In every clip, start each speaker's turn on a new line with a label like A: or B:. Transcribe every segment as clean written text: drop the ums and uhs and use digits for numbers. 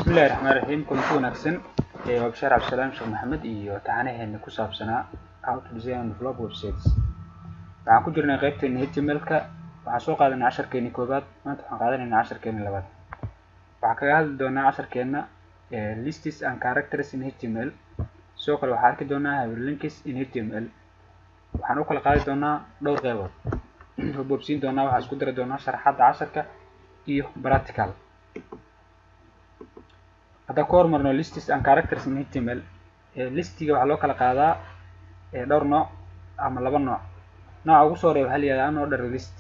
A: بسم الله الرحمن الرحيم كنت ونكسن وبشار عبد السلام شيخ محمد وتعانيه إن كسب سنة how to design and develop websites. waxaan ku jirnay qaybteena HTML-ka waxaan soo qaadanay 10keeni koobaad maanta waxaan qaadanay 10keeni labaad waxaan kaga hadli doonaa 10keena lists and characters in HTML soo kale waxaan arki doonaa hyperlinks in HTML waxaan u kala qaadi doonaa dhowr qaybood boobsiin doonaa waxaan isku diri doonaa sharaxaadda 10ka iyo practical hadda ka hormarno lists and characters in HTML listiga waxaa loo kala qaadaa dhowr nooc ama laba nooc nooca ugu soo horeeya waxaa la yiraahdaa unordered list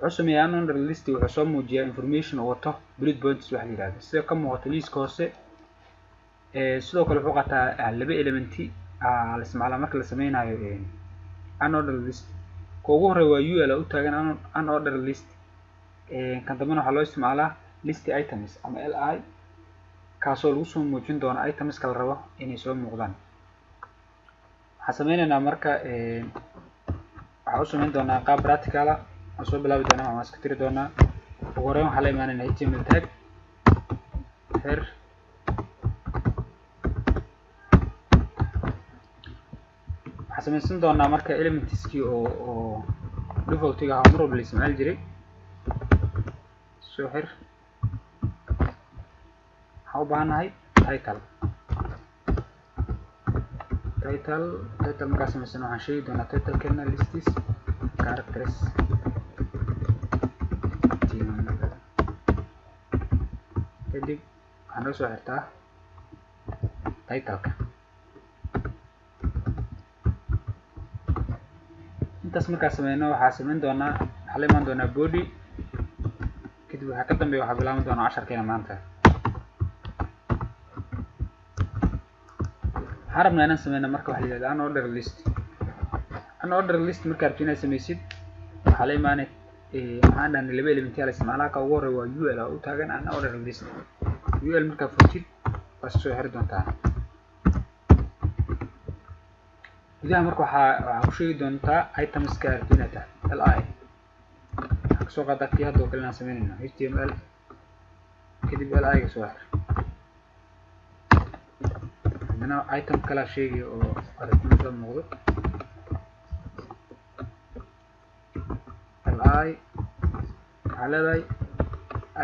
A: wuxuu sameeyaa unordered list wuxuu soo muujiyaa information oo wato bullet points waxa la yiraahdo sida ka muuqato liiska hoose sidoo kale wuxuu qaataa laba elementi la isticmaalo marka la sameynayo unordered list ka ugu horeeya waa UL u taagan unordered list kan dambana waxaa loo isticmaalaa list items ama LI kaasoo lagu soo muujin doono items kala rabo inay soo muuqdaan waxaan sameynaynaa marka waxaan u sameyn doonaa qaab practical ah aan soo bilaabi doonaa waxaan iska tiri doonaa ugu horreyn waxaan la imaanaynaa HTML tag here waxaan sameysan doonaa marka elementskii oo defaultiga ah mar walba la isticmaali jiray soo here waxaan u baahanahay title markaas sameysan waxaan sheegi doonaa title-keena lists characters kadib waxaan noo soo xirtaa title-ka intaas markaas sameyno waxaa sameyn doonaa waxaa la imaan doonaa body kadib waxaa ka dambeeya waxaa bilaaban doonaa 10keena maanta waxaan rabnaa inaan sameyno marka waxa la yiraahdaa unordered list marka aad inaad sameysid waxaa la imaanay waxaan dhahnay laba element la isticmaalaa ka ugu horeeya waa UL oo u taagan unordered list UL marka furtid waa soo xiri doontaa gudaha marka waxaa ku sheegi doontaa items-ka aad inata LI waxaan soo qaadaa kii hadda oo kale inaan sameynayno HTML kadib LI ga soo xir item kala sheegi oo aragtida muuqdo li xaladay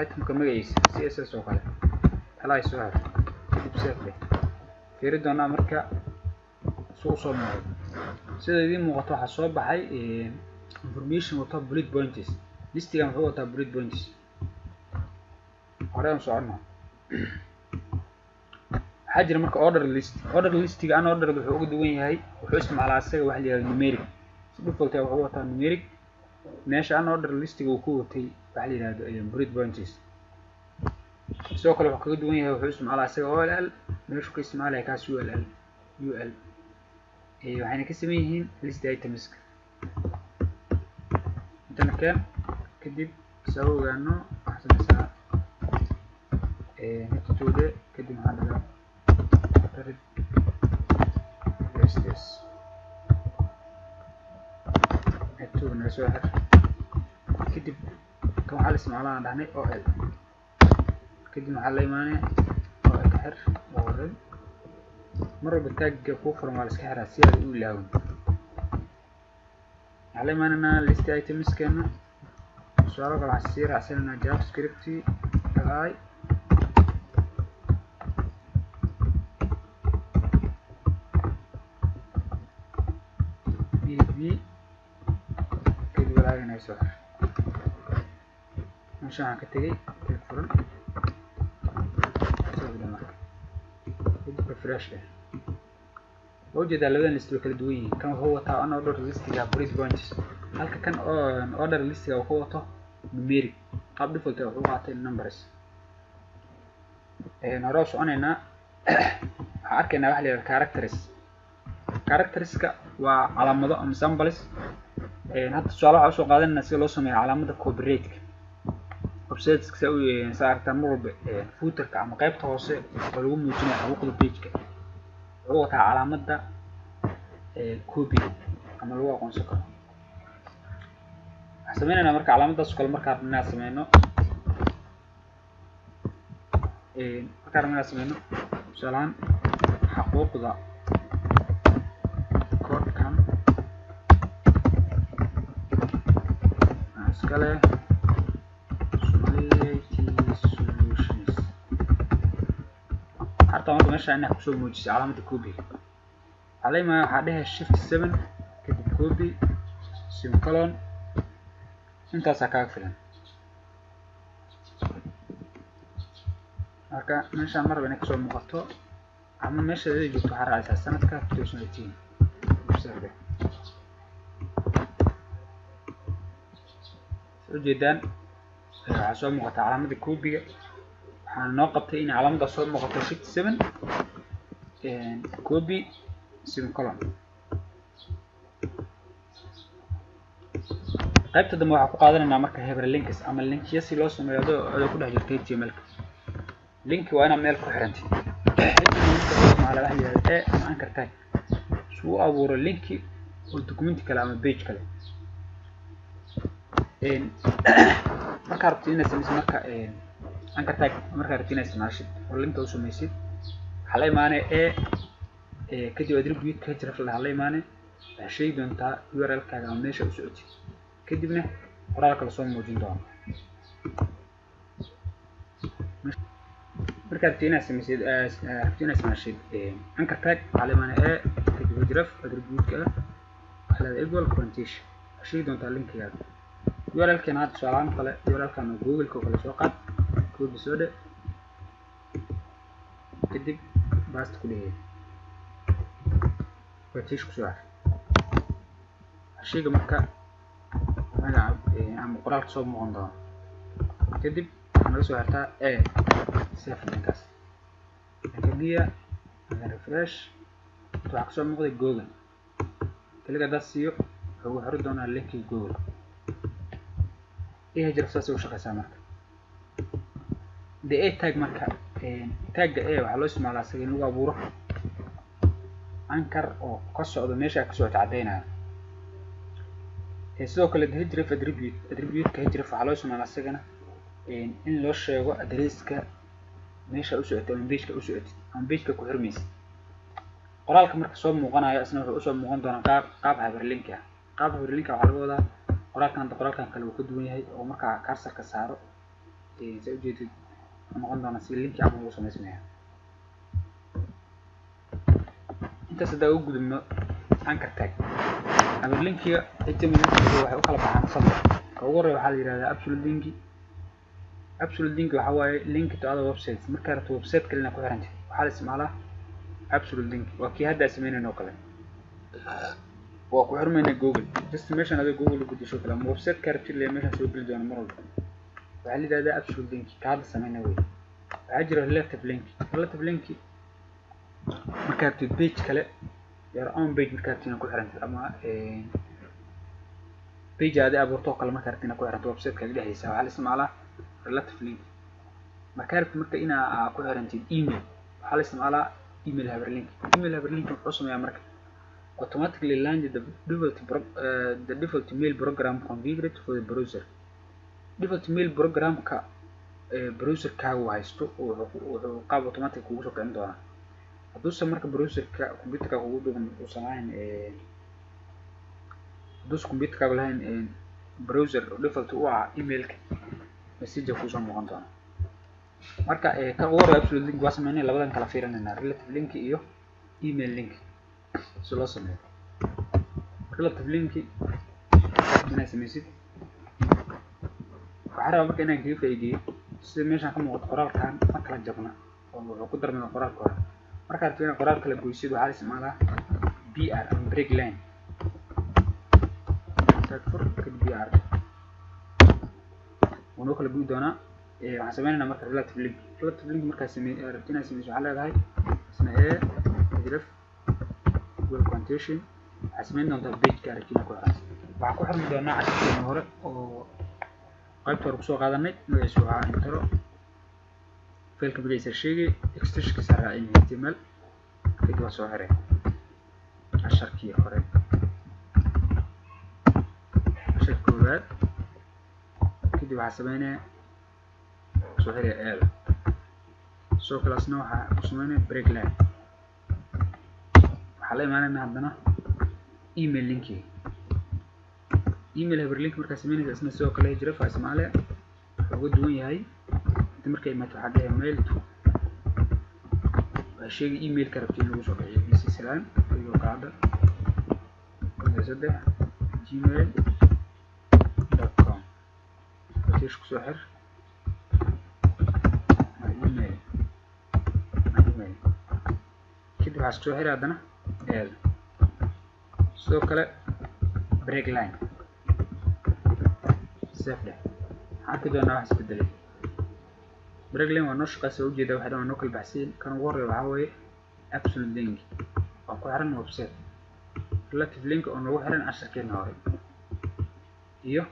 A: itemka magaciisa CSS oo kale li soo har dib save fiiri doonaa marka soo muuqdo sida idin muuqato waxa soo baxay information wato bullet points listigan wuxuu wataa bullet points hore aan socono حاجة مركب order list أنا order بحقوق دوين هاي وحسم على أساس واحد numeric سبب تاعه هو تاع numeric ماشي أنا order list وقوة تي واحد هذا bullet points سوق له حقوق دوين هاي وحسم على أساس هو ال ماشي كاسم على كاس UL وحين كاسمينهن list items أنت مكان كدب سووا عنه أحسن مساء نكتوده كدب هذا this هتو نسوها كده كم حال اسمه على عندنا OL كده محل إيمانه OL كحر وورد مرة بتاج كوفر مع السكحر السير يقول لهم على إيماننا list items كنا سؤالك على السير عشان جافا سكريبت LI كده ولا هنا يسوي مش عن كتير الفرن سوي ده مرة كده ريفرش له وجد على لون استوى دوين كان هو تاع أنا أوردر ليست يا بريس بونش هل كان أوردر ليست أو هو تاع نميري قبل فلتة هو عطى النمبرز نراش أنا حركنا واحد characters وعلامات أم symbols هذا السؤال عشان قاعدين نسأل لصهم علامات copyright websites كسوي صار تمر بفوتر كعم قيب تواصل ولو موجودين على وقت البيج هو تاع علامات ده كوبي أما لو أكون سكر سمينا مركب علامات ده سكر مركب الناس سمينه markaan rabno inaan sameyno tusaalahaan xaquuqda koodhkan iskale solutions harta marka meesha inaa kusoo muujisay calaamada copy عليما هذه shift 7 كتب copy semicolon انت ساكاك فيلن marka meesha mar baan ka soo muuqato ama meesha ay joogto waxa raacaysa sanadka 2018 observe soo jeedaan waxa soo muuqata calaamada copy-ga waxaan noo qabtay in calaamada soo muuqato shift 7 copy semicolon qaybta dambe waxaan ku qaadanaynaa marka hyperlinks ama linkiya si loo sameeyo oo ku dhex jirta HTML-ka link waa ina meel ku xirantay ma la yiraahdo ama anchor tag soo abuuro linki oo document kale ama page kale marka rabtid inaad sameysid marka anchor tag marka rabtid inaad isticmaashid oo linka u sameysid waxa la imaanay kadib attribute ka jira la imaanay waxa shay doontaa URL-kaaga ama meesha u socotid kadibna qoraalka la soo muujin doono marka tina sameysid anchor tag calaamana kadib href attribute-ka waxa la equal quotation shay doontaa linkiga URL-kan aad tusaalahan kale URL-kan Google-ka kala soo qaad copy soo dhe kadib paste ku dhigay quotation ku soo shayga marka ama qoraalka soo muuqan doono kadib waxaan soo hartaa save linkaas kadiya aan refresh waxa soo muuqday Google kaliya dad siiyo wuxuu xiri doonaa linki Google jira saas u shaqeysaa marka tag marka tagga waxa loo isticmaalaa si in lagu abuuro anchor oo ka socdo meesha ka soo cadeynaya sidoo kale href attribute-ka href waxa loo isticmaalaa asagana in loo sheego address-ka meesha u socotay ama page-ka u socotay ama page-ka ku xirmaysa qoraalka marka soo muuqanayo isna wuxuu soo muuqan doonaa qaab hyperlink ah qaab hyperlink waxa laga wadaa qoraalkan kale uu ka duwan yahay oo marka cursor-ka saaro si u jeedid noqon doona si link ama uu sameysnayo inta sida ugu gudubno anchor tag ama linkiga HTML-ka waxay u kala baxaan saddex ugu horeeya waxa la yiraahdaa absolute link waxa waaye link to other websites marka aad website kale ku xiran tahay waxa la isticmaalaa absolute link waa kii hadda sameynayno kale waa ku xirmayna Google destination ada Google ku disho kale ama website ka rabtid leeyahay meesha soo gali doona mar walba waxa la yiraahdaa absolute link ka hadda sameynay way waxa jira relative link marka aad page kale your own page marka aad ku xiran tahay ama page aad abuurto kale marka aad ku xiran website ka dhexdiisa waxa la isticmaalaa relative link marka ina ku xirantid email waxa la isticmaalaa email hyperlink wuxuu sameeyaa marka automatically launch the default mail program configured for the browser default mail program ka browser ka haysto wuxuu qaab automatic ugu soo kicin doonaa hadduu marka browser-ka computer-ka ugu dhugan uu sameeyaan hadduu computer-ka lahayn browser default u ah email-ka message ku soo muuqan doona marka ka ugu absolute link waa sameynay labadan kala fiirinayna relative link iyo email link soo loo sameeyo relative link inay sameysid waxa rabaa marka inaan kaga faa'iideeyo sida meeshan ka muuqato qoraalkan ma kala jabna oo wuxuu ku darmay qoraalka hore marka aad fiirin qoraalka la goysid waxa la isticmaalaa BR and break line tag for BR ونو kala guud doona waxaan sameeynaa marka relative link marka rabtina sameyso waxa leedahay isna href equal quotation asmeyn doonta page ka rabtina ku xiran waxa ku xirmi doona casharka hore oo qaybta hore kusoo qaadanay magaciisa waa intro failka bileysa sheegay extension sara in HTML kadib waa soo xiray casharkii hore casharka koowaad kadib waxaan sameynaa soo xiray soo kalaasna waxaa ku sameynaya break line waxaa la imaanayna haddana email linki email hyperlink markaa sameynaysa isna sidoo kale jira fa ismaale wuxuu uga duwan yahay inta markay imaato waxaa dhahay mail to waa sheegay emailka rabtay in lagu soo bixiyo bc salaan iyo qaada saddex gmail.com watiish kusoo xir email kadib waxaa soo xiri haddana sidoo kale break line safle halka doonaa wax isbedelay break line waa noo shaqaysa ujeeda waxa dhan waa noo kala baxsay kan ugu horeeya waxaa weeye absolute link oo ku xiran website relative link oo nagu xiran casharkeena hore iyo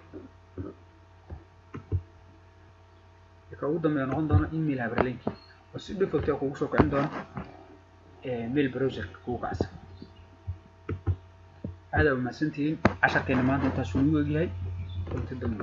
A: ka ugu dambeeya noqon doona email hyperlink oo si default ah kugu soo kicin doona mail browser kugu kacsan هذا وما سنتين 10 كلمات انت شو يجي هاي قلت دم